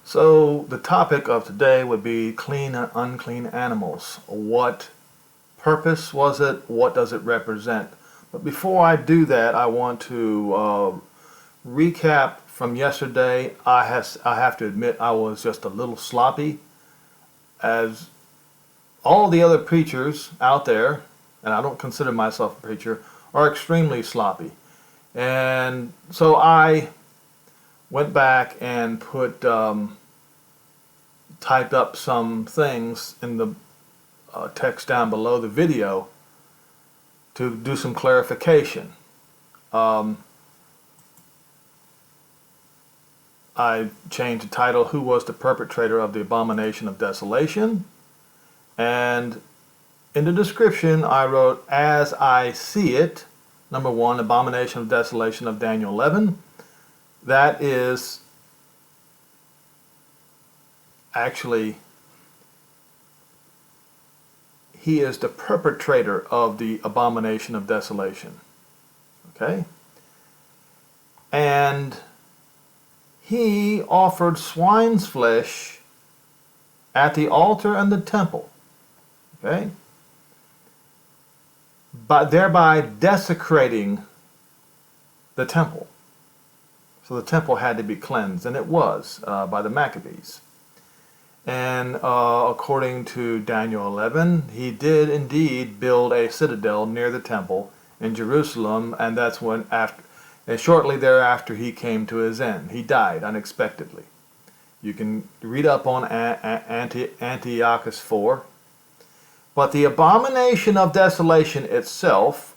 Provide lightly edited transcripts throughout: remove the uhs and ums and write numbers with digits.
So the topic of today would be clean and unclean animals. What purpose was it? What does it represent? But before I do that, I want to recap from yesterday. I have to admit I was just a little sloppy, as all the other preachers out there, and I don't consider myself a preacher, are extremely sloppy. And so I went back and typed up some things in the text down below the video to do some clarification. I changed the title, Who Was the Perpetrator of the Abomination of Desolation? And in the description I wrote, As I See It, number 1, Abomination of Desolation of Daniel 11. That is actually, he is the perpetrator of the abomination of desolation. Okay? And he offered swine's flesh at the altar and the temple. Okay? But thereby desecrating the temple. So the temple had to be cleansed, and it was by the Maccabees. And according to Daniel 11, he did indeed build a citadel near the temple in Jerusalem, and that's when, and shortly thereafter, he came to his end. He died unexpectedly. You can read up on Antiochus 4. But the abomination of desolation itself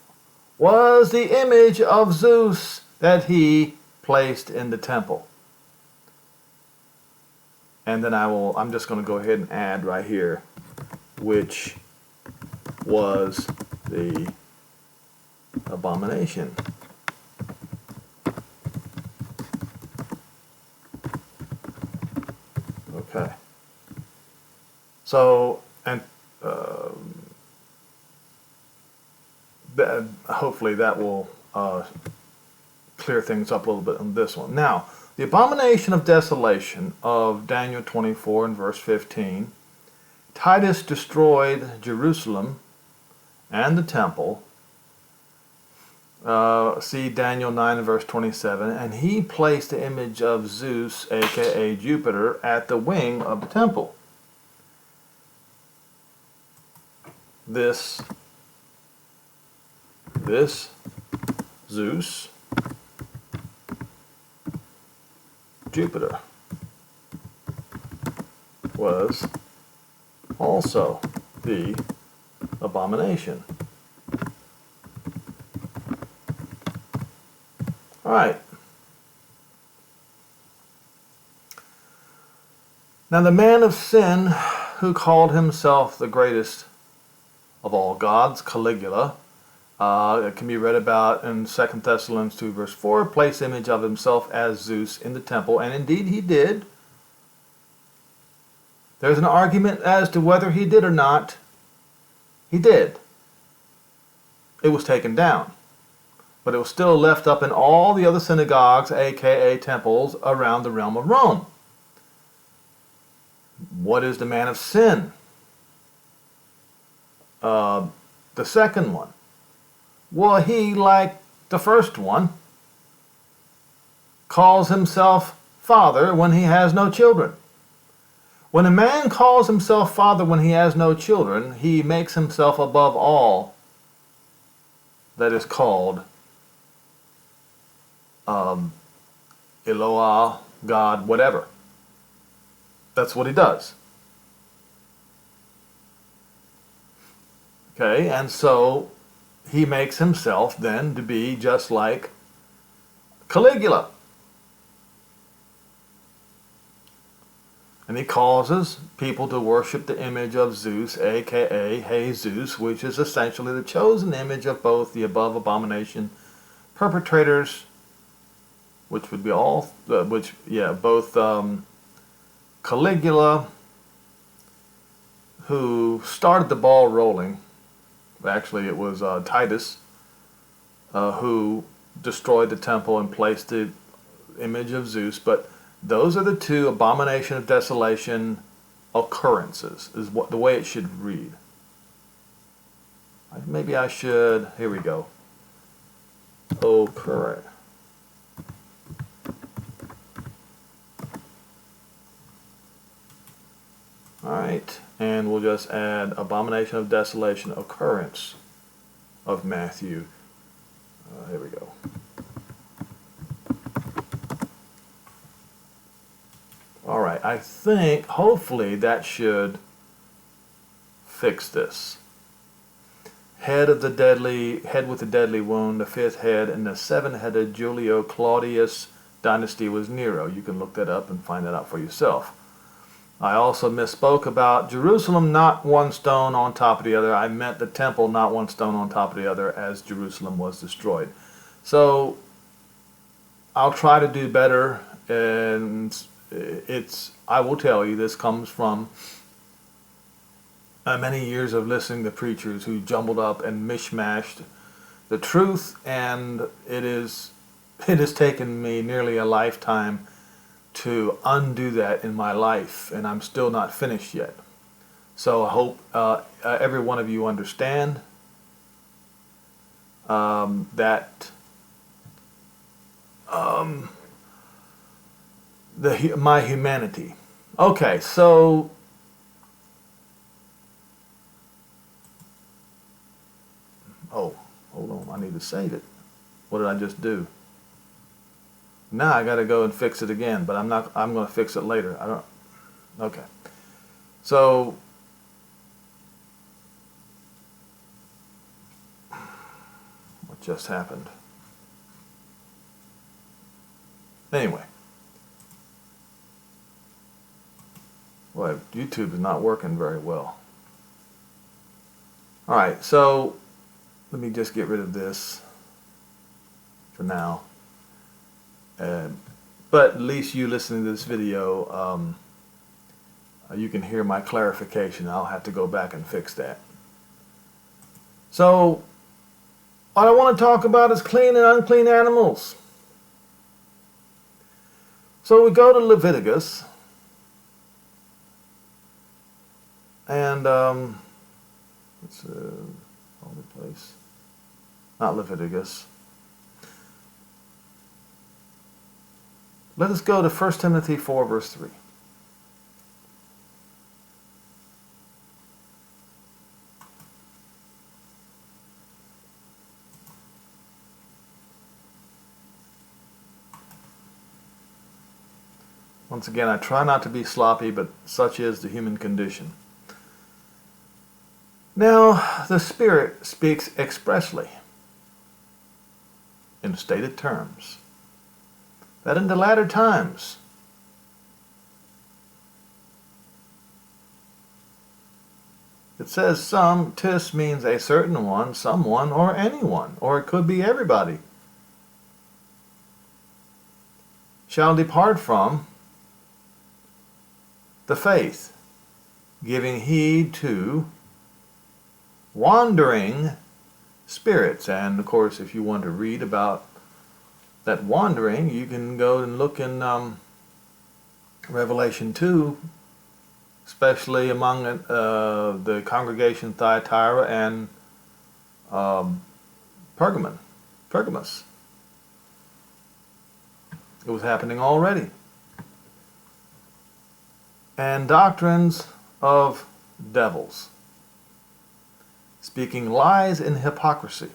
was the image of Zeus that he placed in the temple. And then I'm just going to go ahead and add right here, which was the abomination. Okay. So, and hopefully that will clear things up a little bit on this one. Now, the abomination of desolation of Daniel 24 and verse 15, Titus destroyed Jerusalem and the temple. See Daniel 9 and verse 27, and he placed the image of Zeus, aka Jupiter, at the wing of the temple. This Zeus, Jupiter, was also the abomination. All right. Now the man of sin who called himself the greatest of all gods, Caligula, it can be read about in 2 Thessalonians 2 verse 4, placed image of himself as Zeus in the temple, and indeed he did. There's an argument as to whether he did or not. He did. It was taken down. But it was still left up in all the other synagogues, aka temples, around the realm of Rome. What is the man of sin? The second one. Well, he, like the first one, calls himself father when he has no children. When a man calls himself father when he has no children, he makes himself above all that is called Eloah, God, whatever. That's what he does. Okay, and so he makes himself then to be just like Caligula. And he causes people to worship the image of Zeus, aka Jesus, which is essentially the chosen image of both the above abomination perpetrators, which would be both Caligula, who started the ball rolling. Actually, it was Titus who destroyed the temple and placed the image of Zeus. But Those are the two abomination of desolation occurrences, is what the way it should read. Maybe I should, here we go. Occurrence. Alright, and we'll just add abomination of desolation occurrence of Matthew. Here we go. Alright, I think hopefully that should fix this. Head with the deadly wound, the fifth head in the seven-headed Julio Claudius dynasty was Nero. You can look that up and find that out for yourself. I also misspoke about Jerusalem, not one stone on top of the other. I meant the temple, not one stone on top of the other, as Jerusalem was destroyed. So I'll try to do better, and I will tell you, this comes from many years of listening to preachers who jumbled up and mishmashed the truth, and it has taken me nearly a lifetime to undo that in my life, and I'm still not finished yet. So I hope every one of you understand that my humanity. Okay, so hold on, I need to save it. What did I just do? Now I got to go and fix it again, but I'm going to fix it later. Okay. So what just happened? Anyway. Boy, YouTube is not working very well. Alright, so let me just get rid of this for now. But at least you listening to this video, you can hear my clarification. I'll have to go back and fix that. So, what I want to talk about is clean and unclean animals. So we go to Leviticus, and it's all the place. Not Leviticus. Let us go to 1 Timothy 4, verse 3. Once again, I try not to be sloppy, but such is the human condition. Now, the Spirit speaks expressly, in stated terms, that in the latter times it says some. Tis means a certain one, someone, or anyone, or it could be everybody, shall depart from the faith, giving heed to wandering spirits. And of course, if you want to read about that wandering, you can go and look in Revelation 2, especially among the congregation Thyatira and Pergamos. It was happening already. And doctrines of devils, speaking lies and hypocrisy.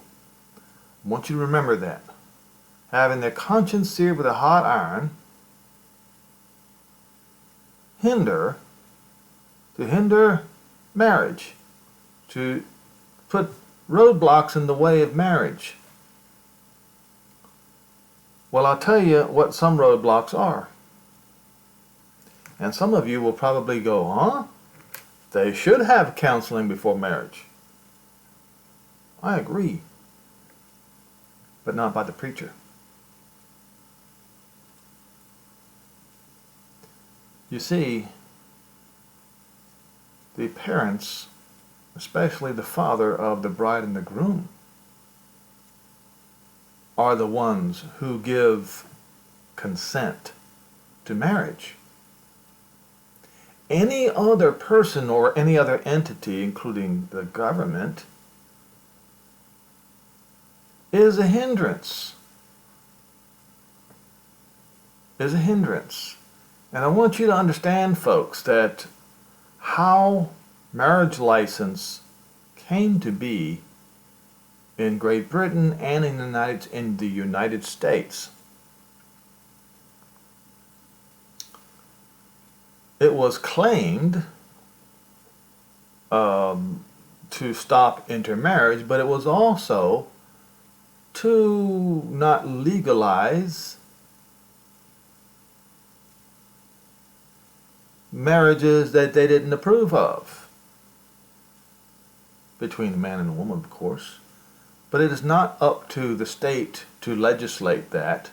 I want you to remember that. Having their conscience seared with a hot iron, to hinder marriage, to put roadblocks in the way of marriage. Well, I'll tell you what some roadblocks are. And some of you will probably go, huh? They should have counseling before marriage. I agree. But not by the preacher. You see, the parents, especially the father of the bride and the groom, are the ones who give consent to marriage. Any other person or any other entity, including the government, is a hindrance. Is a hindrance. And I want you to understand, folks, that how marriage license came to be in Great Britain and in the United States. It was claimed to stop intermarriage, but it was also to not legalize marriages that they didn't approve of, between a man and a woman, of course. But it is not up to the state to legislate that.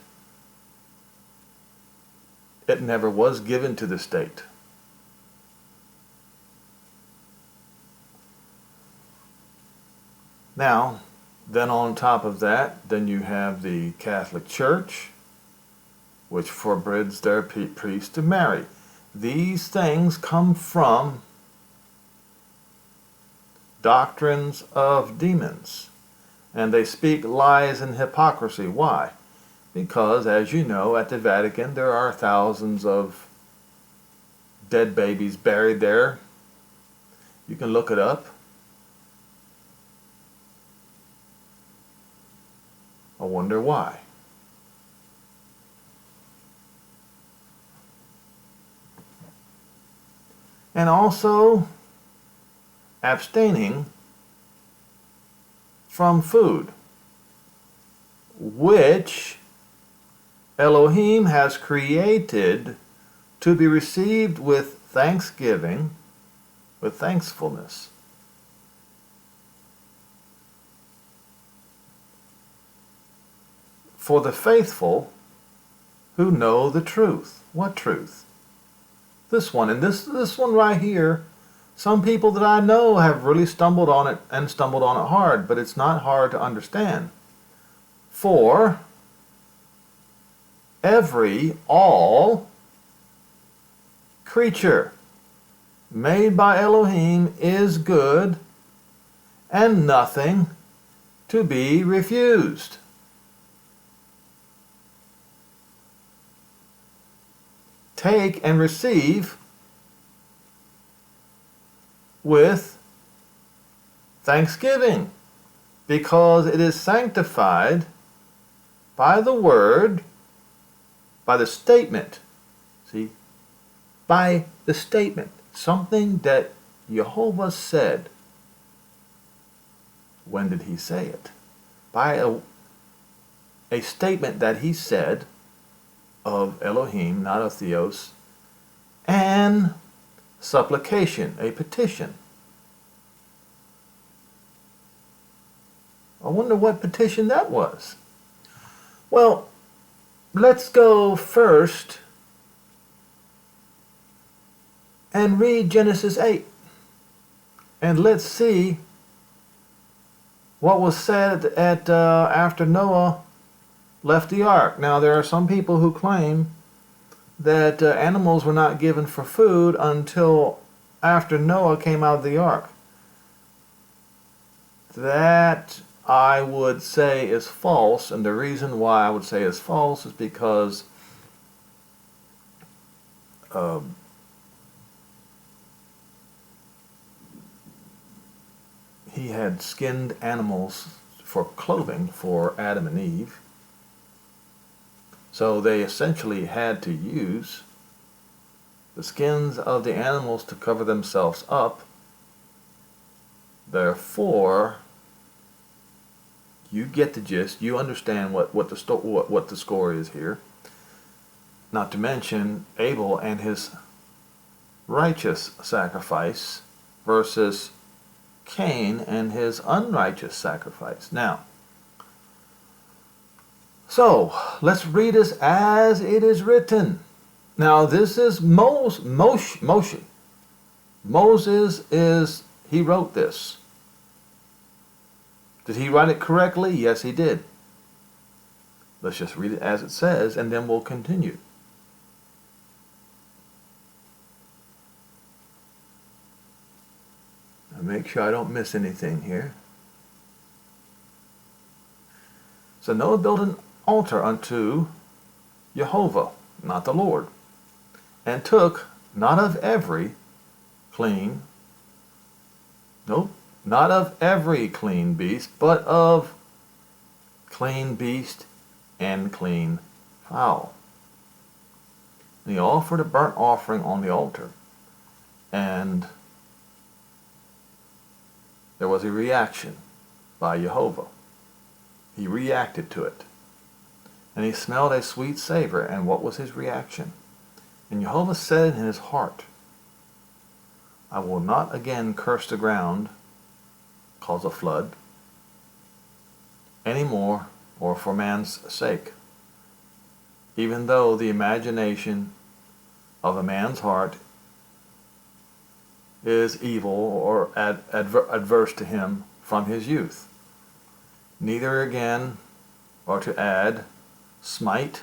It never was given to the state. Now, then on top of that, then you have the Catholic Church, which forbids their priests to marry. These things come from doctrines of demons, and they speak lies and hypocrisy. Why? Because, as you know, at the Vatican there are thousands of dead babies buried there. You can look it up. I wonder why. And also abstaining from food, which Elohim has created to be received with thanksgiving, with thankfulness. For the faithful who know the truth. What truth? This one. And this one right here, some people that I know have really stumbled on it and stumbled on it hard, but it's not hard to understand. For all creature made by Elohim is good and nothing to be refused. Take and receive with thanksgiving, because it is sanctified by the word, by the statement. See? By the statement. Something that Jehovah said. When did he say it? By a statement that he said of Elohim, not of Theos, and supplication, a petition. I wonder what petition that was. Well, let's go first and read Genesis 8. And let's see what was said after Noah left the ark. Now, there are some people who claim that animals were not given for food until after Noah came out of the ark. That, I would say, is false, and the reason why I would say is false is because he had skinned animals for clothing for Adam and Eve. So they essentially had to use the skins of the animals to cover themselves up. Therefore, you get the gist. You understand what the score is here. Not to mention Abel and his righteous sacrifice versus Cain and his unrighteous sacrifice. Now, so, let's read this as it is written. Now, this is Moshe. Moses he wrote this. Did he write it correctly? Yes, he did. Let's just read it as it says, and then we'll continue. make sure I don't miss anything here. So Noah built an altar unto Jehovah, not the Lord, and took not of every clean, not of every clean beast, but of clean beast and clean fowl. And he offered a burnt offering on the altar. And there was a reaction by Jehovah. He reacted to it. And he smelled a sweet savor. And what was his reaction? And Jehovah said in his heart, I will not again curse the ground, cause a flood, any more, or for man's sake. Even though the imagination of a man's heart is evil or adverse to him from his youth. Neither again, or to add, smite,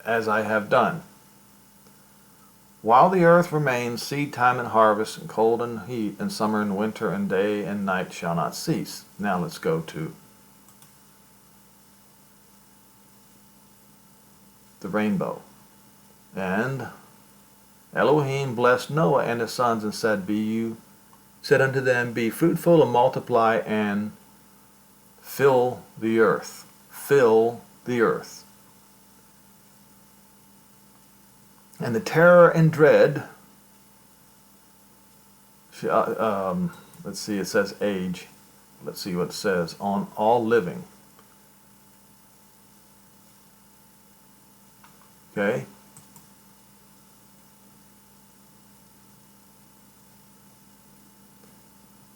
as I have done. While the earth remains, seed time and harvest, and cold and heat, and summer and winter, and day and night shall not cease. Now let's go to the rainbow. And Elohim blessed Noah and his sons, and said unto them, be fruitful and multiply, and fill the earth. Fill the earth. And the terror and dread, let's see, it says age. Let's see what it says. On all living. Okay?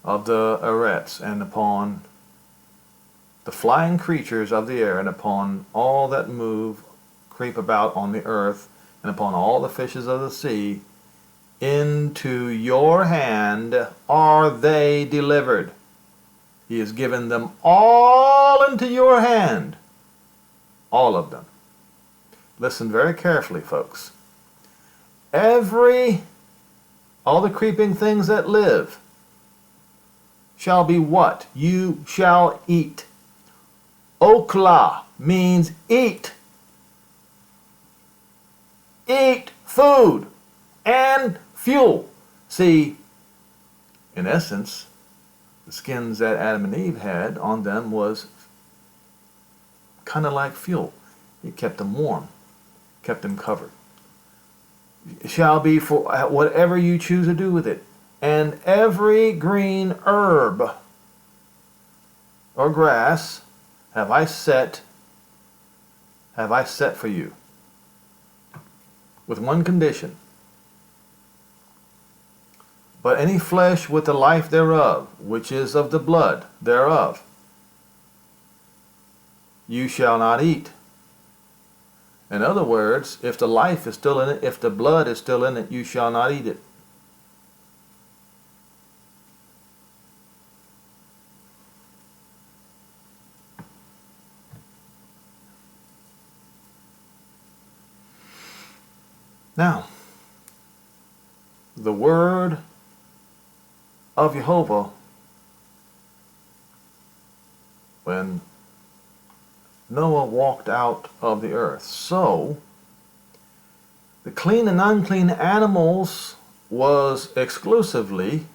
Of the arets, and upon the flying creatures of the air, and upon all that move, creep about on the earth, and upon all the fishes of the sea, into your hand are they delivered. He has given them all into your hand. All of them. Listen very carefully, folks. All the creeping things that live shall be what? You shall eat. Okla means eat. Eat food and fuel. See, in essence, the skins that Adam and Eve had on them was kind of like fuel. It kept them warm, kept them covered. It shall be for whatever you choose to do with it. And every green herb or grass have I set for you, with one condition. But any flesh with the life thereof, which is of the blood thereof, you shall not eat. In other words, if the life is still in it, if the blood is still in it, you shall not eat it. Now, the word of Jehovah, when Noah walked out of the earth. So, the clean and unclean animals was exclusively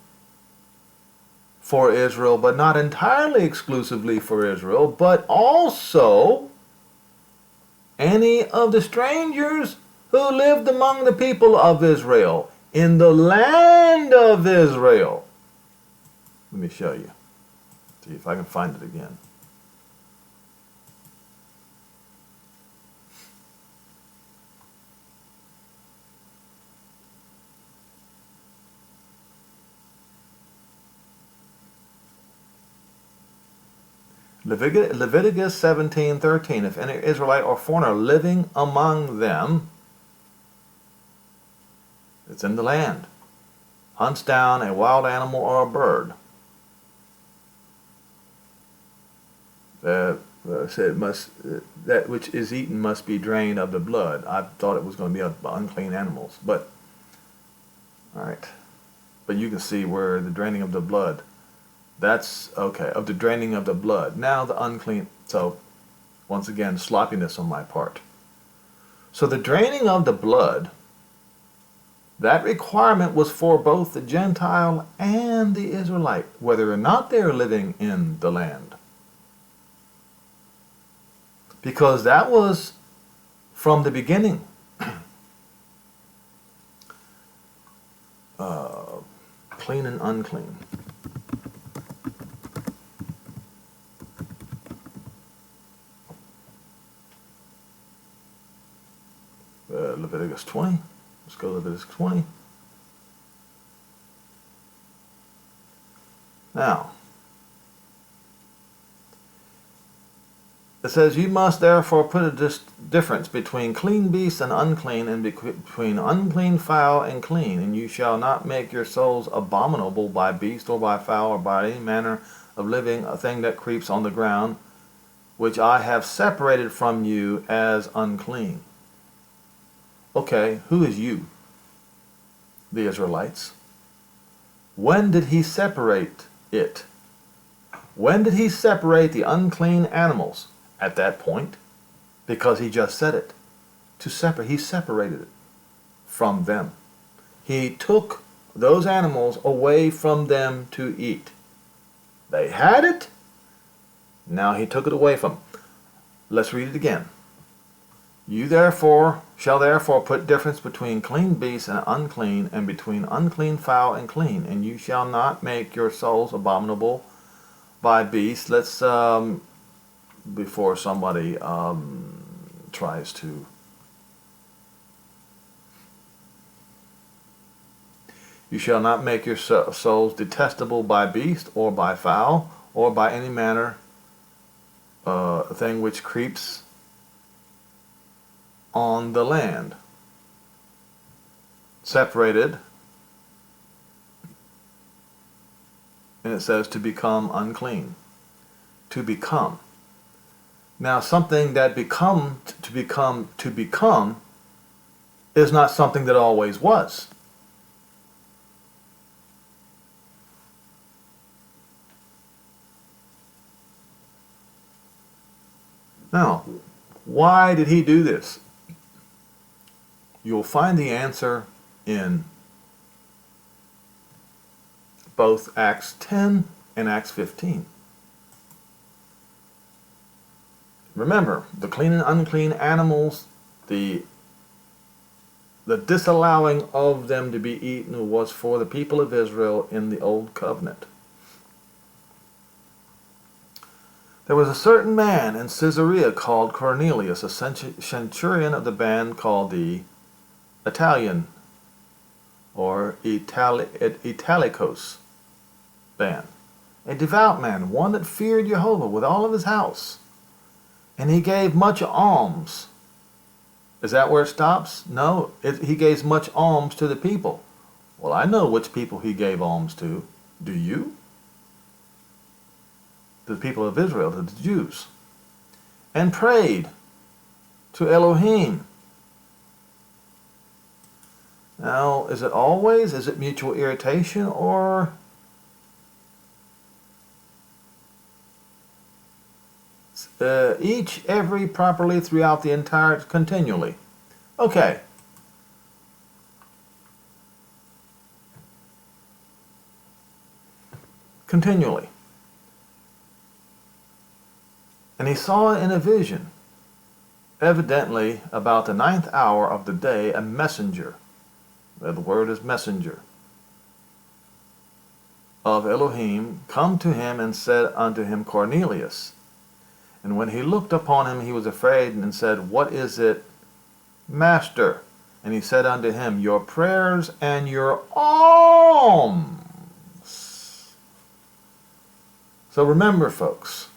for Israel, but not entirely exclusively for Israel, but also any of the strangers who lived among the people of Israel, in the land of Israel. Let me show you. See if I can find it again. Leviticus 17:13. If any Israelite or foreigner living among them, it's in the land, hunts down a wild animal or a bird, said must that which is eaten must be drained of the blood. I thought it was going to be of unclean animals, but all right. But you can see where the draining of the blood. That's okay. Of the draining of the blood. Now the unclean. So once again, sloppiness on my part. So the draining of the blood. That requirement was for both the Gentile and the Israelite, whether or not they are living in the land. Because that was from the beginning. Clean and unclean. Leviticus 20. Let's go to Leviticus 20. Now, it says, you must therefore put a difference between clean beasts and unclean, and between unclean, foul, and clean. And you shall not make your souls abominable by beast or by fowl or by any manner of living a thing that creeps on the ground, which I have separated from you as unclean. Okay, who is you? The Israelites. When did he separate it? When did he separate the unclean animals? At that point, because he just said it. He separated it from them. He took those animals away from them to eat. They had it. Now he took it away from them. Let's read it again. You therefore shall therefore put difference between clean beasts and unclean, and between unclean, fowl, and clean. And you shall not make your souls abominable by beasts. Let's before somebody tries to. You shall not make your souls detestable by beast or by fowl or by any manner thing which creeps on the land. Separated. And it says to become unclean. To become. Now something that to become is not something that always was. Now, why did he do this? You'll find the answer in both Acts 10 and Acts 15. Remember, the clean and unclean animals, the disallowing of them to be eaten was for the people of Israel in the Old Covenant. There was a certain man in Caesarea called Cornelius, a centurion of the band called the Italian or Italicos band. A devout man, one that feared Jehovah with all of his house. And he gave much alms. Is that where it stops? No, he gave much alms to the people. Well, I know which people he gave alms to. Do you? To the people of Israel, to the Jews. And prayed to Elohim. Now, is it always? Is it mutual irritation or each, every, properly, throughout the entire, continually? Okay. Continually. And he saw in a vision, evidently about the 9th hour of the day, a messenger. The word is messenger. Of Elohim come to him and said unto him, Cornelius. And when he looked upon him, he was afraid and said, What is it, Master? And he said unto him, Your prayers and your alms. So remember, folks,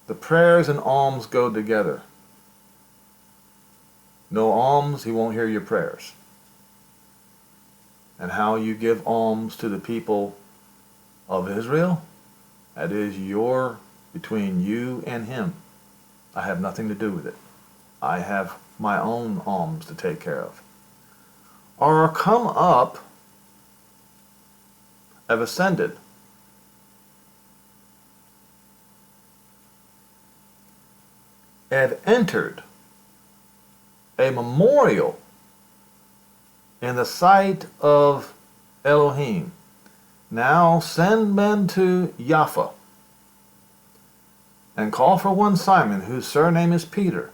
the prayers and alms go together. No alms, he won't hear your prayers. And how you give alms to the people of Israel, that is your between you and him. I have nothing to do with it. I have my own alms to take care of. Or come up, have ascended, have entered a memorial in the sight of Elohim. Now send men to Jaffa and call for one Simon, whose surname is Peter.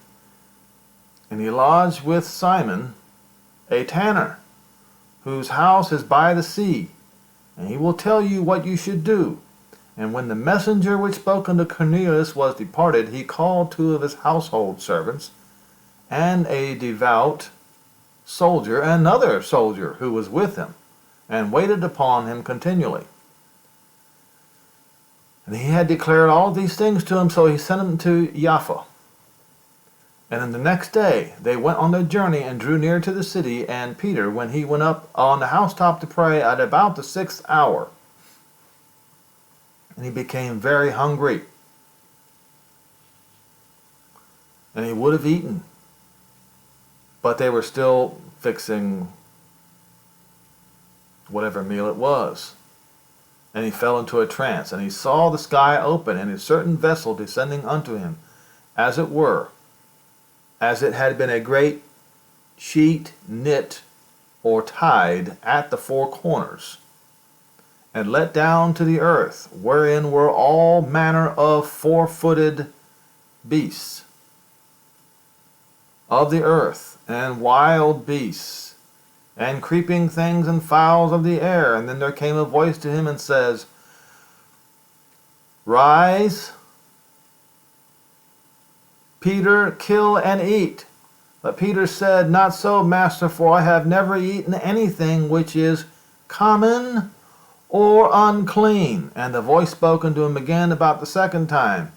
And he lodged with Simon a tanner, whose house is by the sea, and he will tell you what you should do. And when the messenger which spoke unto Cornelius was departed, he called 2 of his household servants, and a devout soldier, and another soldier who was with him, and waited upon him continually. And he had declared all these things to him, so he sent him to Jaffa. And then the next day they went on their journey and drew near to the city, and Peter, when he went up on the housetop to pray at about the 6th hour, and he became very hungry, and he would have eaten, but they were still fixing whatever meal it was. And he fell into a trance, and he saw the sky open, and a certain vessel descending unto him, as it were, as it had been a great sheet knit or tied at the 4 corners, and let down to the earth, wherein were all manner of 4-footed beasts of the earth, and wild beasts, and creeping things and fowls of the air. And then there came a voice to him and says, Rise, Peter, kill and eat. But Peter said, Not so, master, for I have never eaten anything which is common or unclean. And the voice spoke unto him again about the 2nd time,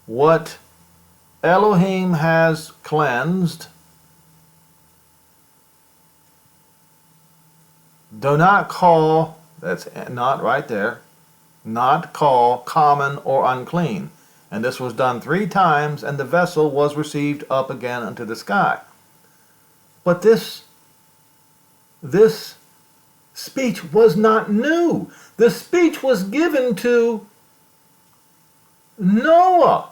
What Elohim has cleansed, do not call, that's not right there, not call common or unclean. And this was done 3 times, and the vessel was received up again unto the sky. But this speech was not new. The speech was given to Noah.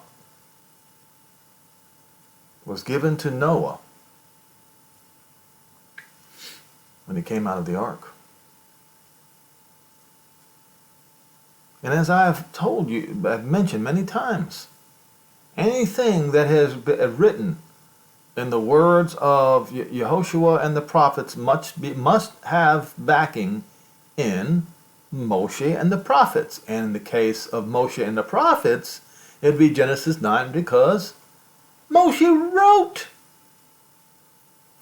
Was given to Noah when he came out of the ark. And as I've told you, I've mentioned many times, anything that has been written in the words of Yehoshua and the prophets must have backing in Moshe and the prophets. And in the case of Moshe and the prophets, it would be Genesis 9, because Moshe wrote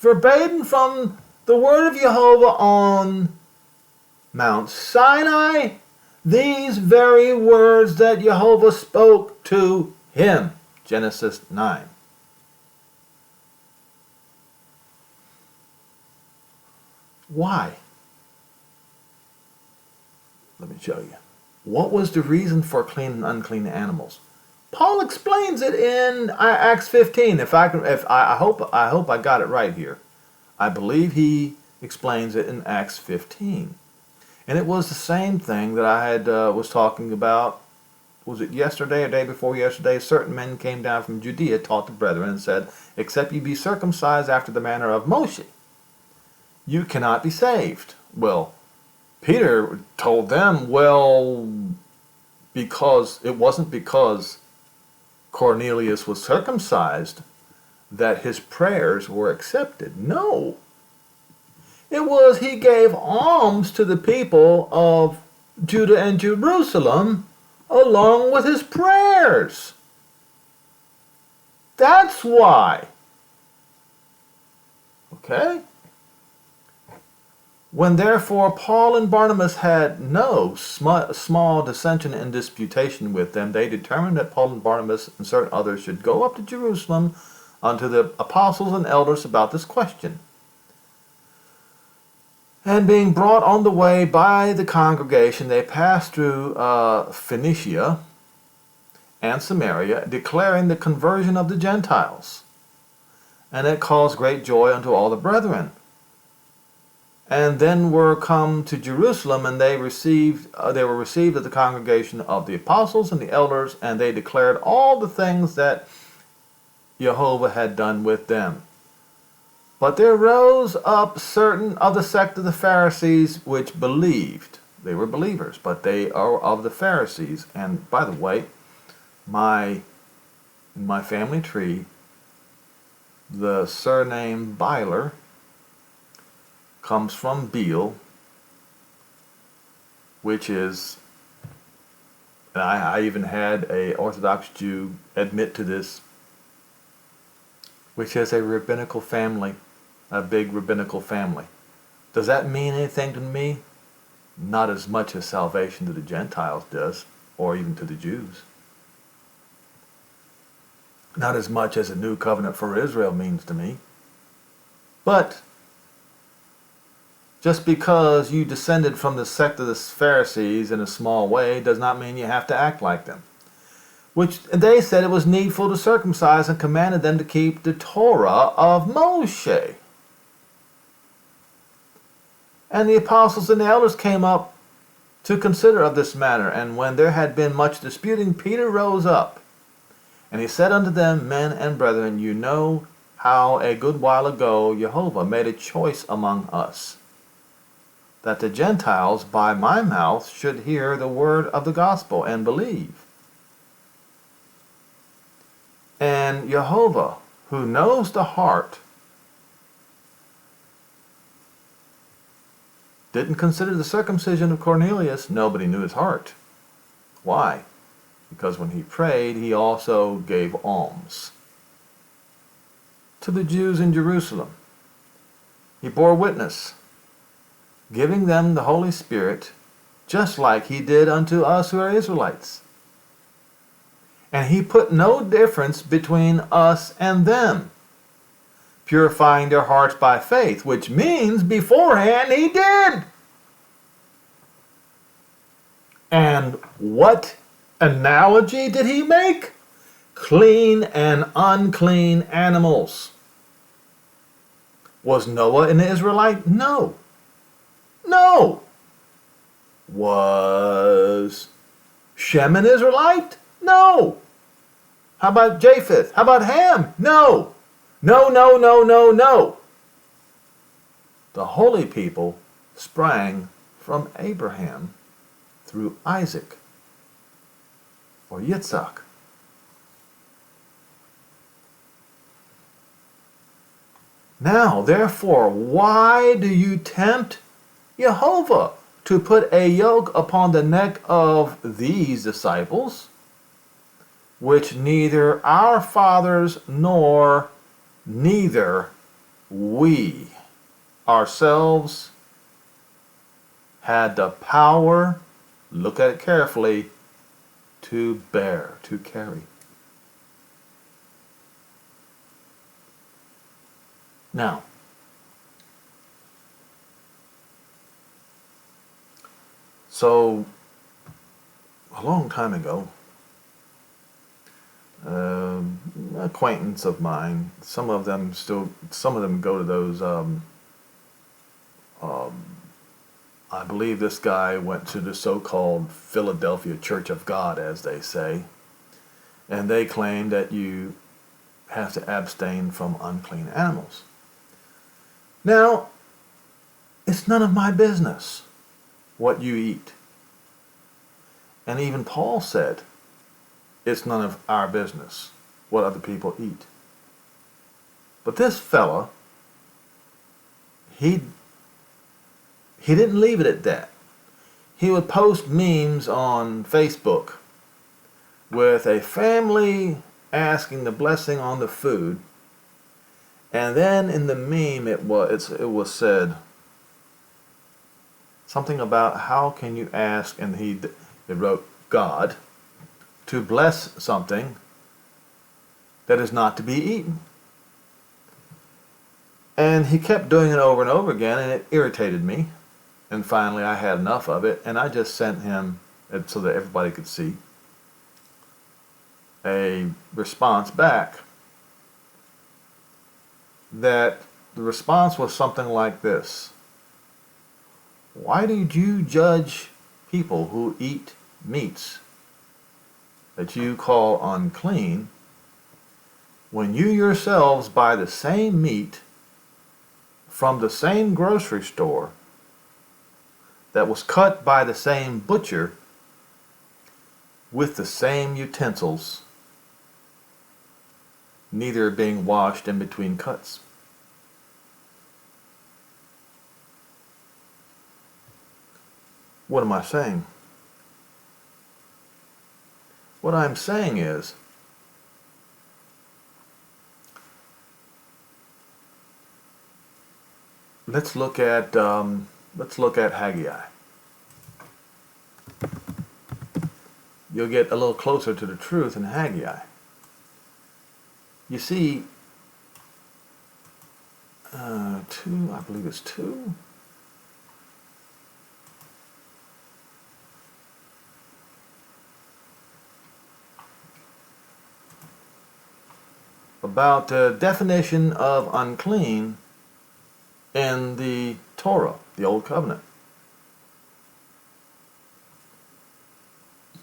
verbatim from the word of Jehovah on Mount Sinai these very words that Jehovah spoke to him. Genesis 9. Why? Let me show you. What was the reason for clean and unclean animals? Paul explains it in Acts 15. I hope I got it right here. I believe he explains it in Acts 15. And it was the same thing that I had was talking about, was it yesterday or day before yesterday? Certain men came down from Judea, taught the brethren, and said, Except you be circumcised after the manner of Moshe, you cannot be saved. Well, Peter told them, because it wasn't because Cornelius was circumcised that his prayers were accepted. No. It was he gave alms to the people of Judah and Jerusalem along with his prayers. That's why. Okay? When therefore Paul and Barnabas had no small dissension and disputation with them, they determined that Paul and Barnabas and certain others should go up to Jerusalem unto the apostles and elders about this question. And being brought on the way by the congregation, they passed through Phoenicia and Samaria, declaring the conversion of the Gentiles. And it caused great joy unto all the brethren. And then were come to Jerusalem, and they were received of the congregation of the apostles and the elders, and they declared all the things that Jehovah had done with them. But there rose up certain of the sect of the Pharisees which believed. They were believers, but they are of the Pharisees. And by the way, in my family tree, the surname Byler comes from Beal, which is, and I even had a Orthodox Jew admit to this, which is a rabbinical family, a big rabbinical family. Does that mean anything to me? Not as much as salvation to the Gentiles does, or even to the Jews. Not as much as a new covenant for Israel means to me. But just because you descended from the sect of the Pharisees in a small way does not mean you have to act like them. Which they said it was needful to circumcise and commanded them to keep the Torah of Moshe. And the apostles and the elders came up to consider of this matter. And when there had been much disputing, Peter rose up, and he said unto them, Men and brethren, you know how a good while ago Jehovah made a choice among us, that the Gentiles by my mouth should hear the word of the gospel and believe. And Jehovah, who knows the heart, didn't consider the circumcision of Cornelius. Nobody knew his heart. Why? Because when he prayed, he also gave alms to the Jews in Jerusalem. He bore witness, giving them the Holy Spirit, just like he did unto us who are Israelites. And he put no difference between us and them, purifying their hearts by faith, which means beforehand he did. And what analogy did he make? Clean and unclean animals. Was Noah an Israelite? No. No. Was Shem an Israelite? No. How about Japheth? How about Ham? No. No, no, no, no, no. The holy people sprang from Abraham through Isaac or Yitzhak. Now, therefore, why do you tempt Jehovah to put a yoke upon the neck of these disciples, which neither our fathers nor neither we ourselves had the power, look at it carefully, to bear, to carry? Now, so a long time ago, acquaintance of mine, some of them go to those, I believe this guy went to the so-called Philadelphia Church of God, as they say, and they claim that you have to abstain from unclean animals. Now, it's none of my business what you eat. And even Paul said, it's none of our business what other people eat. But this fella, he didn't leave it at that. He would post memes on Facebook with a family asking the blessing on the food, and then in the meme it was said something about how can you ask, and it wrote God to bless something that is not to be eaten. And he kept doing it over and over again, and it irritated me. And finally I had enough of it, and I just sent him it so that everybody could see. a response back that the response was something like this: why did you judge people who eat meats that you call unclean when you yourselves buy the same meat from the same grocery store that was cut by the same butcher with the same utensils, neither being washed in between cuts? What am I saying? What I'm saying is, let's look at Haggai. You'll get a little closer to the truth in Haggai. You see, 2, I believe it's 2. About the definition of unclean in the Torah, the Old Covenant.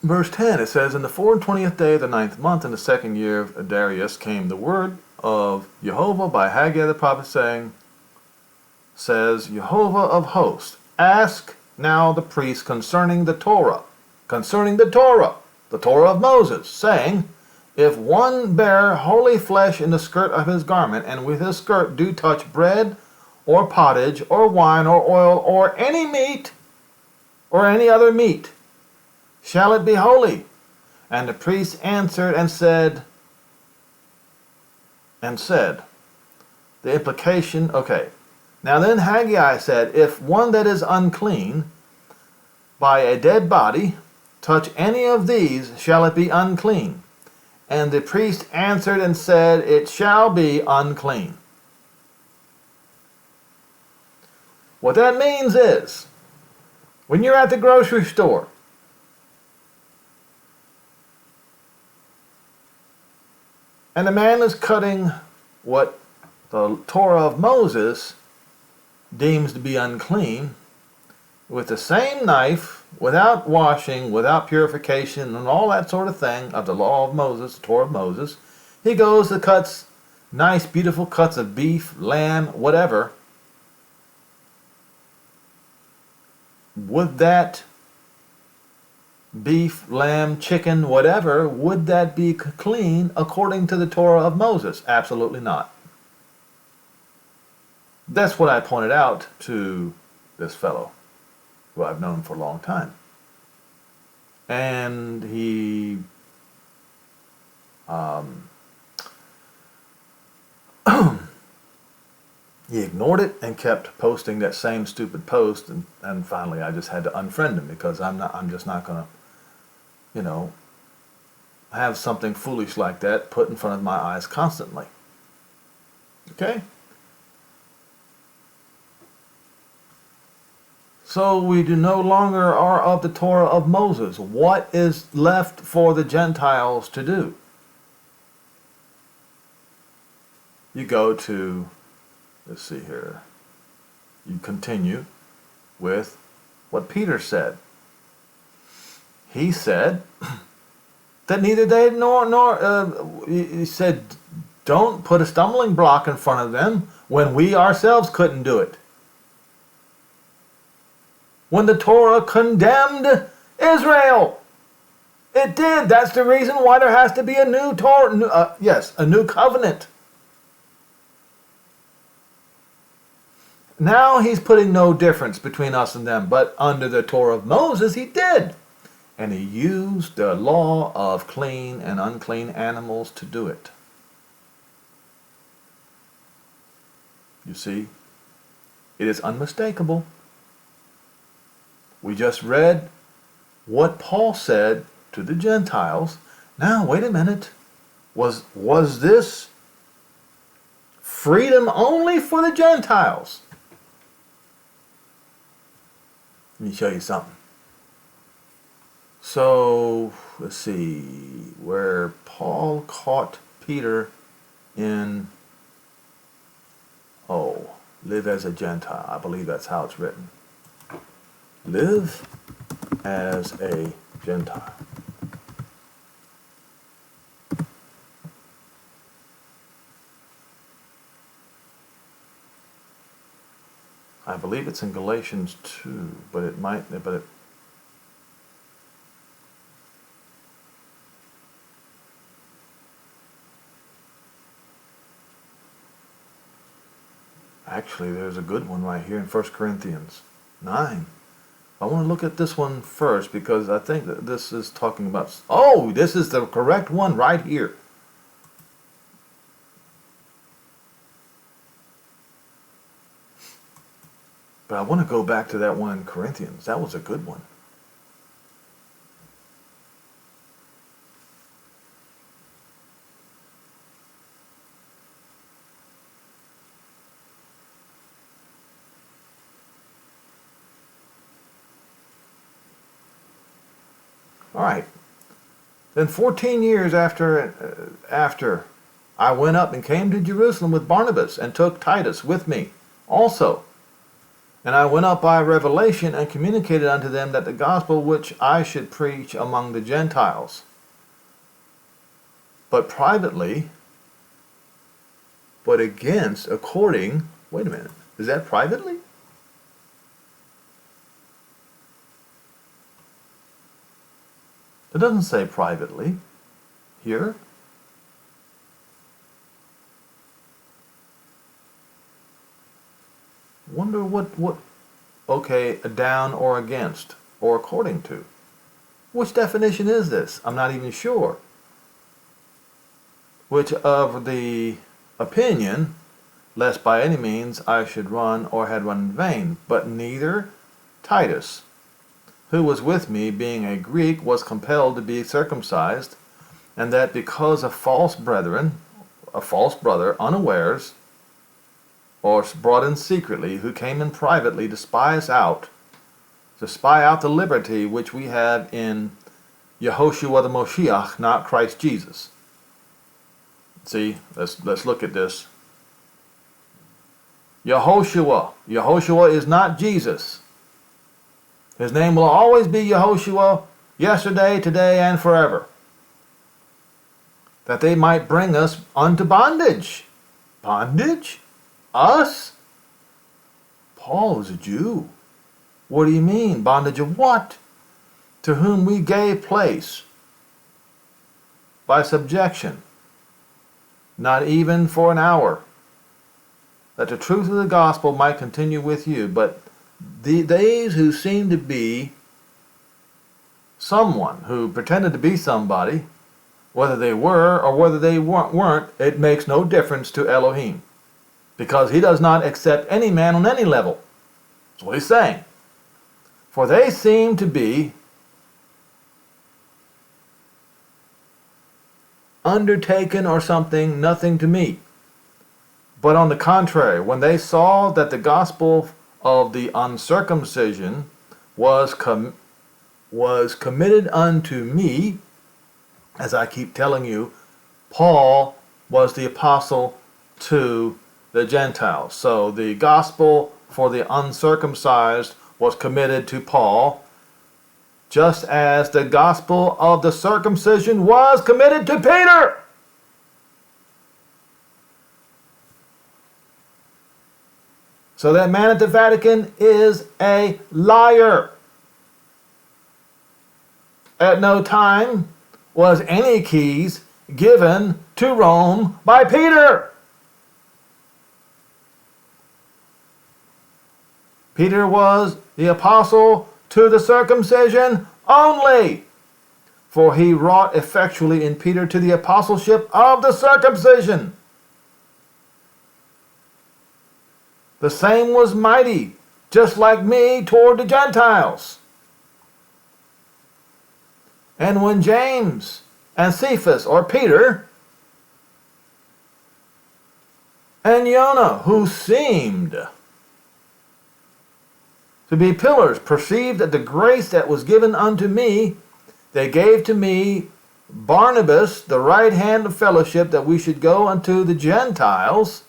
Verse 10, it says, in the 24th day of the 9th month, in the 2nd year of Darius, came the word of Jehovah by Haggai the prophet, says Jehovah of hosts, ask now the priest concerning the Torah, the Torah of Moses, saying, if one bear holy flesh in the skirt of his garment, and with his skirt do touch bread, or pottage, or wine, or oil, or any meat, or any other meat, shall it be holy? And the priest answered and said, the implication, okay. Now then Haggai said, if one that is unclean by a dead body touch any of these, shall it be unclean? And the priest answered and said, it shall be unclean. What that means is, when you're at the grocery store, and the man is cutting what the Torah of Moses deems to be unclean, with the same knife, without washing, without purification, and all that sort of thing of the law of Moses, the Torah of Moses, he goes and cuts nice, beautiful cuts of beef, lamb, whatever. Would that beef, lamb, chicken, whatever, would that be clean according to the Torah of Moses? Absolutely not. That's what I pointed out to this fellow, who I've known for a long time. And he he ignored it and kept posting that same stupid post, and finally I just had to unfriend him, because I'm just not going to, have something foolish like that put in front of my eyes constantly. Okay? So we do no longer are of the Torah of Moses. What is left for the Gentiles to do? You go to, let's see here, you continue with what Peter said. He said that neither they he said, don't put a stumbling block in front of them when we ourselves couldn't do it. When the Torah condemned Israel. It did. That's the reason why there has to be a new Torah, a new covenant. Now he's putting no difference between us and them, but under the Torah of Moses he did. And he used the law of clean and unclean animals to do it. You see, it is unmistakable. We just read what Paul said to the Gentiles. Now, wait a minute. Was this freedom only for the Gentiles? Let me show you something. So, let's see. where Paul caught Peter in, live as a Gentile. I believe that's how it's written. Live as a Gentile. I believe it's in Galatians 2, but actually, there's a good one right here in 1 Corinthians 9. I want to look at this one first because I think that this is talking about... Oh, this is the correct one right here. But I want to go back to that one in Corinthians. That was a good one. All right. Then 14 years after I went up and came to Jerusalem with Barnabas and took Titus with me also. And I went up by revelation and communicated unto them that the gospel which I should preach among the Gentiles. But privately, but against, according... Wait a minute. Is that privately? It doesn't say privately here. Wonder what, okay, down or against, or according to. Which definition is this? I'm not even sure. Which of the opinion, lest by any means I should run or had run in vain, but neither Titus, who was with me, being a Greek, was compelled to be circumcised, and that because of false brethren, a false brother, unawares, or brought in secretly, who came in privately to spy out the liberty which we have in Yehoshua the Moshiach, not Christ Jesus. See, let's look at this. Yehoshua is not Jesus. His name will always be Yehoshua, yesterday, today, and forever. That they might bring us unto bondage. Bondage? Us? Paul is a Jew. What do you mean? Bondage of what? To whom we gave place by subjection, not even for an hour, that the truth of the gospel might continue with you. But these who seem to be someone who pretended to be somebody, whether they were or whether they weren't, it makes no difference to Elohim, because he does not accept any man on any level. That's what he's saying. For they seem to be undertaken or something, nothing to me. But on the contrary, when they saw that the gospel of the uncircumcision was committed unto me, as I keep telling you, Paul was the apostle to the Gentiles. So the gospel for the uncircumcised was committed to Paul, just as the gospel of the circumcision was committed to Peter. So that man at the Vatican is a liar. At no time was any keys given to Rome by Peter. Peter was the apostle to the circumcision only, for he wrought effectually in Peter to the apostleship of the circumcision. The same was mighty, just like me, toward the Gentiles. And when James and Cephas, or Peter, and Jonah, who seemed to be pillars, perceived that the grace that was given unto me, they gave to me Barnabas the right hand of fellowship, that we should go unto the Gentiles,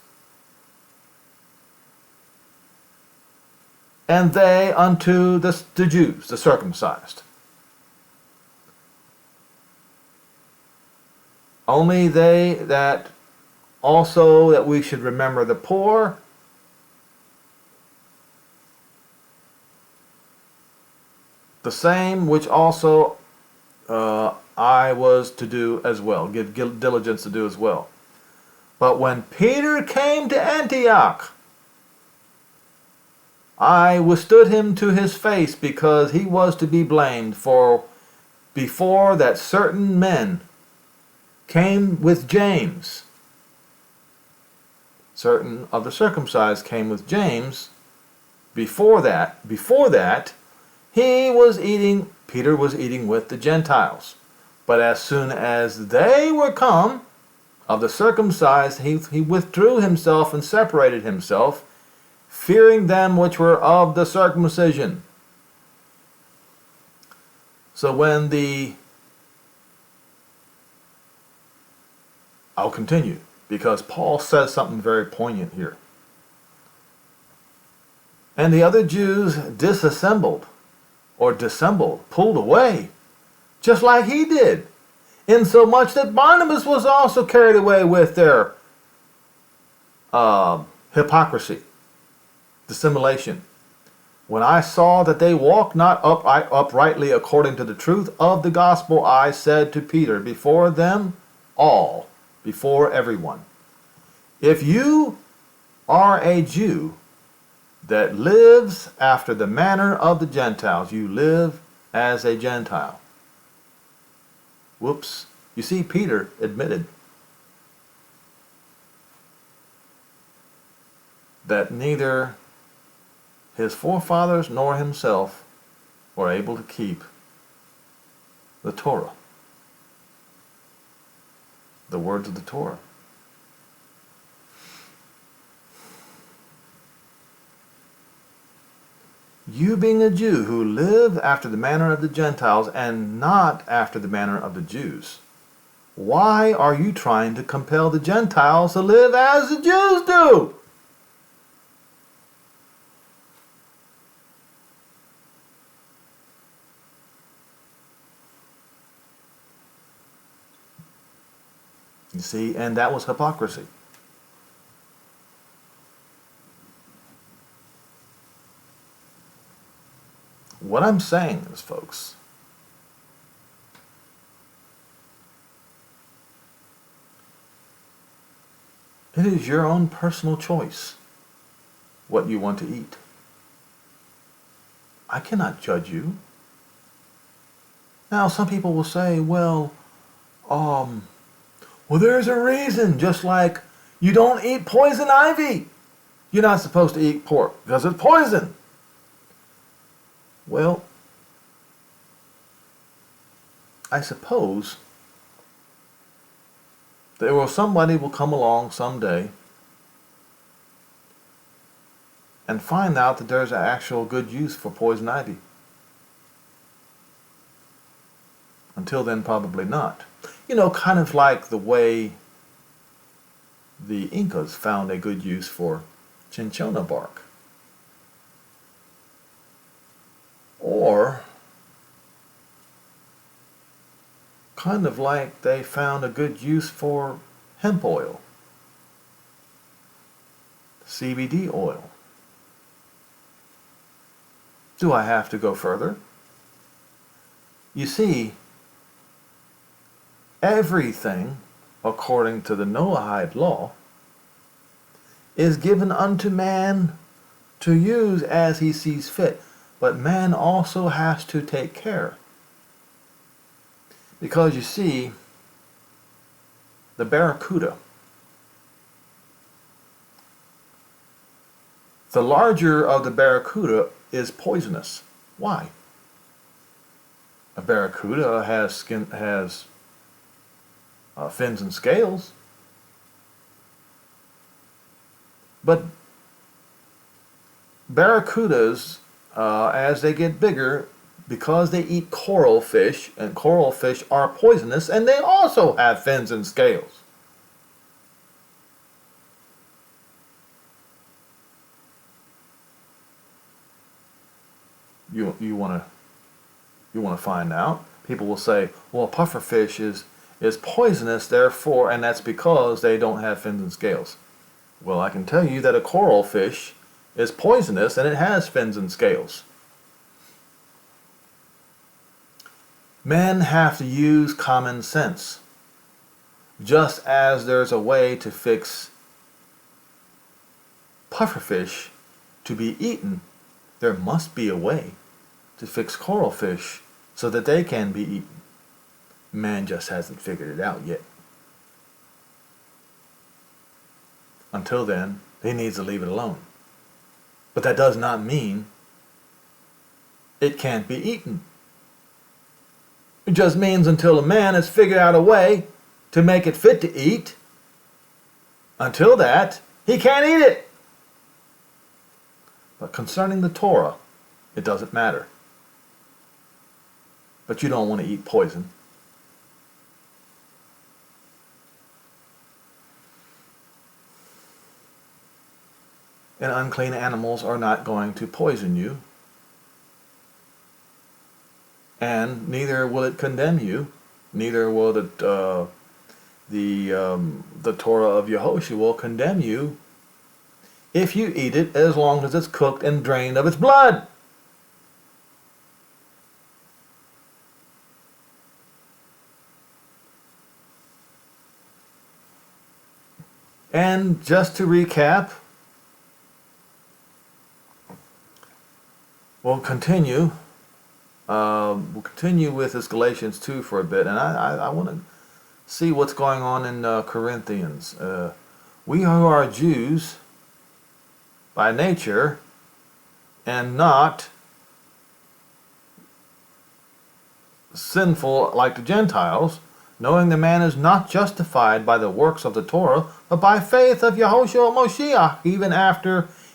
and they unto the Jews, the circumcised. Only they that also that we should remember the poor, the same which also I was to do as well, give diligence to do as well. But when Peter came to Antioch, I withstood him to his face, because he was to be blamed. For before that certain men came with James, certain of the circumcised came with James, before that, Peter was eating with the Gentiles. But as soon as they were come of the circumcised, he withdrew himself and separated himself, fearing them which were of the circumcision. So I'll continue, because Paul says something very poignant here. And the other Jews dissembled, pulled away, just like he did, insomuch that Barnabas was also carried away with their hypocrisy, dissimulation. When I saw that they walked not uprightly according to the truth of the gospel, I said to Peter before them all, before everyone, if you are a Jew that lives after the manner of the Gentiles, you live as a Gentile. Whoops. You see, Peter admitted that neither his forefathers nor himself were able to keep the Torah, the words of the Torah. You being a Jew who live after the manner of the Gentiles and not after the manner of the Jews, why are you trying to compel the Gentiles to live as the Jews do? You see, and that was hypocrisy. What I'm saying is, folks, it is your own personal choice what you want to eat. I cannot judge you. Now, some people will say, well, there's a reason, just like you don't eat poison ivy. You're not supposed to eat pork because it's poison. Well, I suppose somebody will come along someday and find out that there's an actual good use for poison ivy. Until then, probably not. You know, kind of like the way the Incas found a good use for cinchona bark. Or kind of like they found a good use for hemp oil, CBD oil. Do I have to go further? You see, everything, according to the Noahide law, is given unto man to use as he sees fit. But man also has to take care. Because you see, the barracuda, the larger of the barracuda is poisonous. Why? A barracuda has fins and scales. But barracudas, as they get bigger, because they eat coral fish, and coral fish are poisonous, and they also have fins and scales. You want to find out? People will say, well, pufferfish is poisonous, therefore, and that's because they don't have fins and scales. Well, I can tell you that a coral fish is poisonous and it has fins and scales. Men have to use common sense. Just as there's a way to fix pufferfish to be eaten, there must be a way to fix coral fish so that they can be eaten. Man just hasn't figured it out yet. Until then, he needs to leave it alone. But that does not mean it can't be eaten. It just means until a man has figured out a way to make it fit to eat, until that, he can't eat it. But concerning the Torah, it doesn't matter. But you don't want to eat poison. And unclean animals are not going to poison you. And neither will it condemn you. Neither will the Torah of Yehoshua will condemn you if you eat it, as long as it's cooked and drained of its blood. And just to recap, we'll continue with this Galatians 2 for a bit, and I want to see what's going on in Corinthians. We who are Jews by nature and not sinful like the Gentiles, knowing the man is not justified by the works of the Torah, but by faith of Yehoshua Moshiach,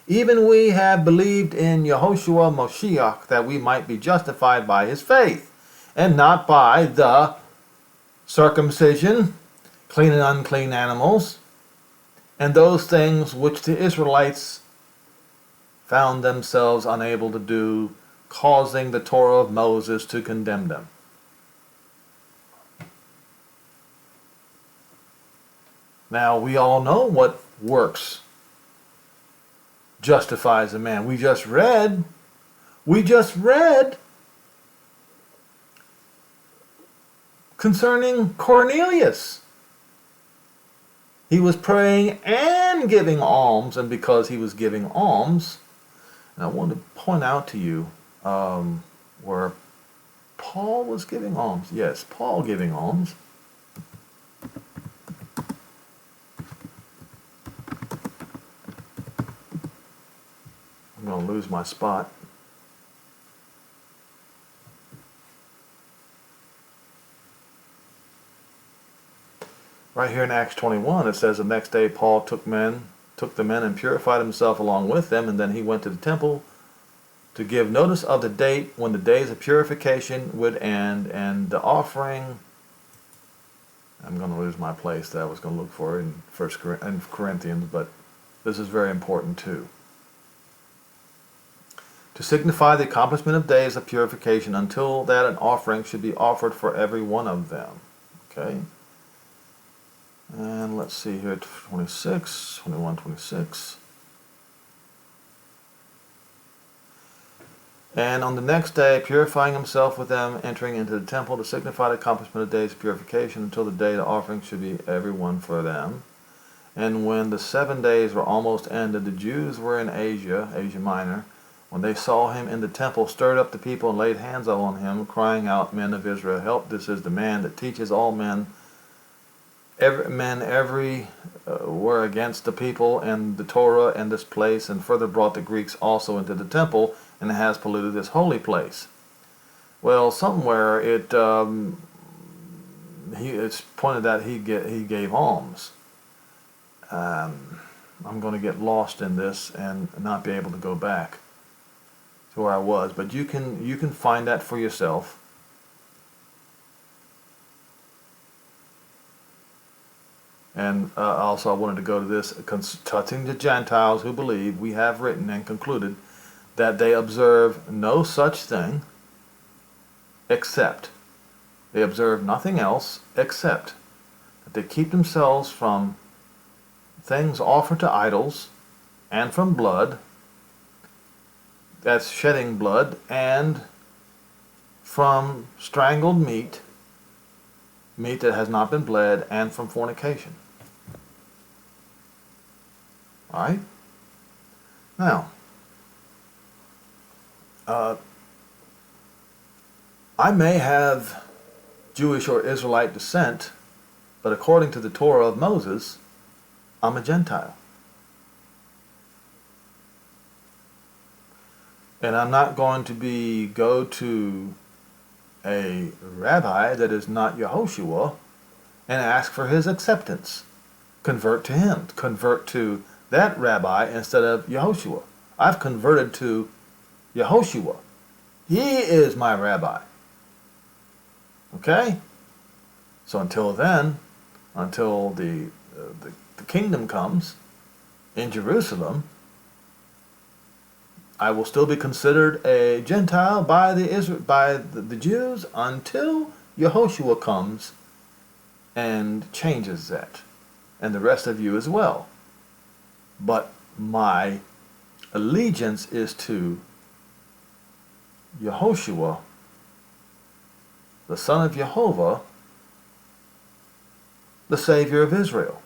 even we have believed in Yehoshua Moshiach, that we might be justified by his faith, and not by the circumcision, clean and unclean animals, and those things which the Israelites found themselves unable to do, causing the Torah of Moses to condemn them. Now, we all know what works justifies a man. We just read concerning Cornelius. He was praying and giving alms, and because he was giving alms, and I want to point out to you where Paul was giving alms. Yes, Paul giving alms. I'm going to lose my spot. Right here in Acts 21, it says the next day Paul took the men and purified himself along with them, and then he went to the temple to give notice of the date when the days of purification would end, and the offering. I'm going to lose my place that I was going to look for in Corinthians, but this is very important too. To signify the accomplishment of days of purification, until that an offering should be offered for every one of them. Okay. And let's see here, 26, 21, 26. And on the next day, purifying himself with them, entering into the temple to signify the accomplishment of days of purification, until the day the offering should be every one for them. And when the 7 days were almost ended, the Jews were in Asia Minor, when they saw him in the temple, stirred up the people and laid hands on him, crying out, Men of Israel, help! This is the man that teaches all men were against the people and the Torah and this place, and further brought the Greeks also into the temple, and has polluted this holy place. Well, somewhere it's pointed that he gave alms. I'm going to get lost in this and not be able to go back. to where I was, but you can find that for yourself. And also I wanted to go to this, touching the Gentiles who believe, we have written and concluded that they observe no such thing except, they observe nothing else except that they keep themselves from things offered to idols and from blood, that's shedding blood, and from strangled meat, meat that has not been bled, and from fornication. Alright? Now, I may have Jewish or Israelite descent, but according to the Torah of Moses, I'm a Gentile. And I'm not going to go to a rabbi that is not Yehoshua and ask for his acceptance. Convert to him. Convert to that rabbi instead of Yehoshua. I've converted to Yehoshua. He is my rabbi. Okay? So until then, until the kingdom comes in Jerusalem, I will still be considered a Gentile by the Jews until Yehoshua comes and changes that, and the rest of you as well. But my allegiance is to Yehoshua, the son of Jehovah, the Savior of Israel.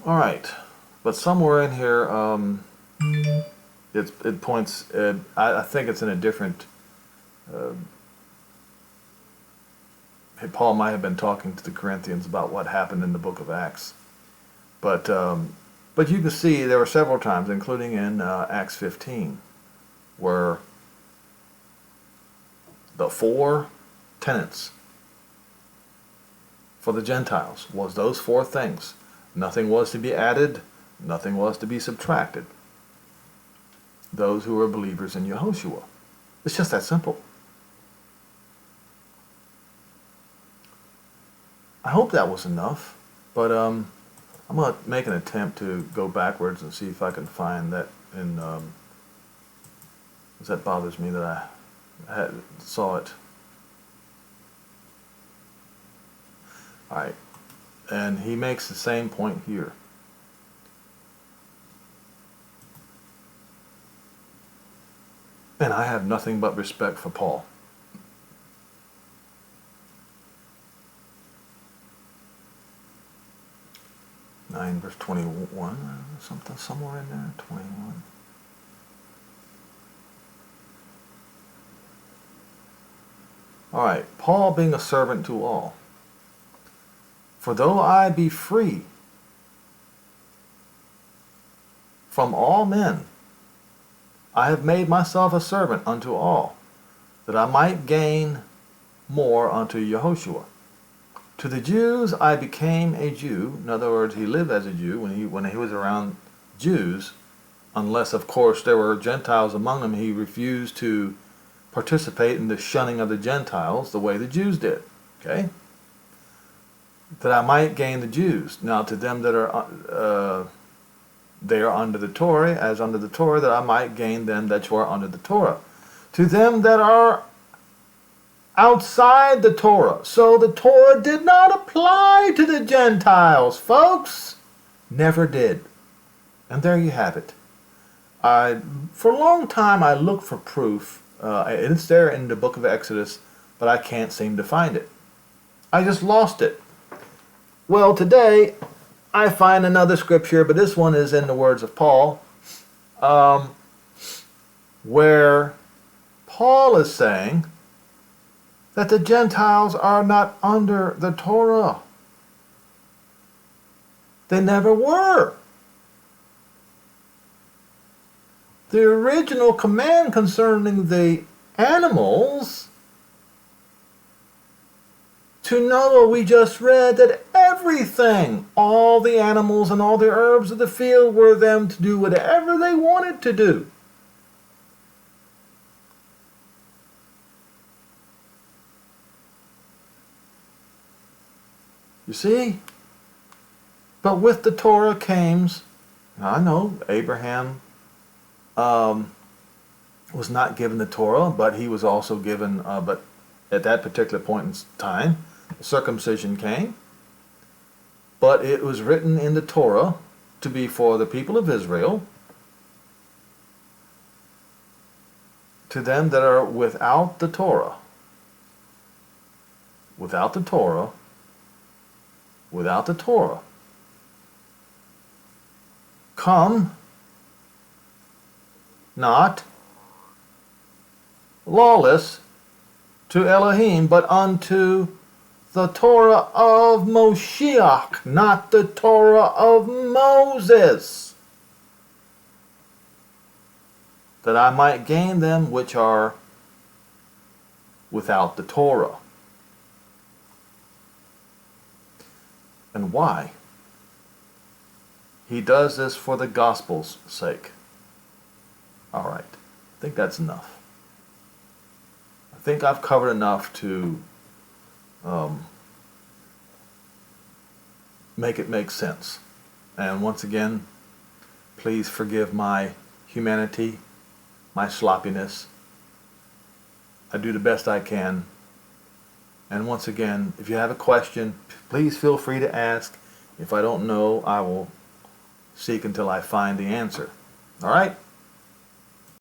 All right, but somewhere in here, it points. I think it's in a different. Paul might have been talking to the Corinthians about what happened in the book of Acts, but you can see there were several times, including in Acts 15, where the 4 tenets for the Gentiles was those 4 things. Nothing was to be added, nothing was to be subtracted. Those who were believers in Yehoshua. It's just that simple. I hope that was enough, but I'm going to make an attempt to go backwards and see if I can find that in, because that bothers me that I saw it. Alright. And he makes the same point here. And I have nothing but respect for Paul. Verse 21, something somewhere in there, 21. Alright, Paul being a servant to all. For though I be free from all men, I have made myself a servant unto all, that I might gain more unto Yehoshua. To the Jews I became a Jew. In other words, he lived as a Jew when he was around Jews, unless of course there were Gentiles among them. He refused to participate in the shunning of the Gentiles the way the Jews did. Okay? That I might gain the Jews. Now to them that are they are under the Torah, as under the Torah, that I might gain them that are under the Torah. To them that are outside the Torah. So the Torah did not apply to the Gentiles, folks. Never did. And there you have it. For a long time I looked for proof. It's there in the book of Exodus, but I can't seem to find it. I just lost it. Well, today I find another scripture, but this one is in the words of Paul, where Paul is saying that the Gentiles are not under the Torah. They never were. The original command concerning the animals, to know what we just read, that everything. All the animals and all the herbs of the field were them to do whatever they wanted to do. You see? But with the Torah came, I know Abraham was not given the Torah, but he was also given, but at that particular point in time, circumcision came. But it was written in the Torah to be for the people of Israel, to them that are without the Torah. Without the Torah. Without the Torah. Come not lawless to Elohim, but unto the Torah of Moshiach, not the Torah of Moses, that I might gain them which are without the Torah. And why? He does this for the gospel's sake. All right, I think that's enough. I think I've covered enough to make it make sense. And once again, please forgive my humanity, my sloppiness. I do the best I can. And once again, if you have a question, please feel free to ask. If I don't know, I will seek until I find the answer. All right?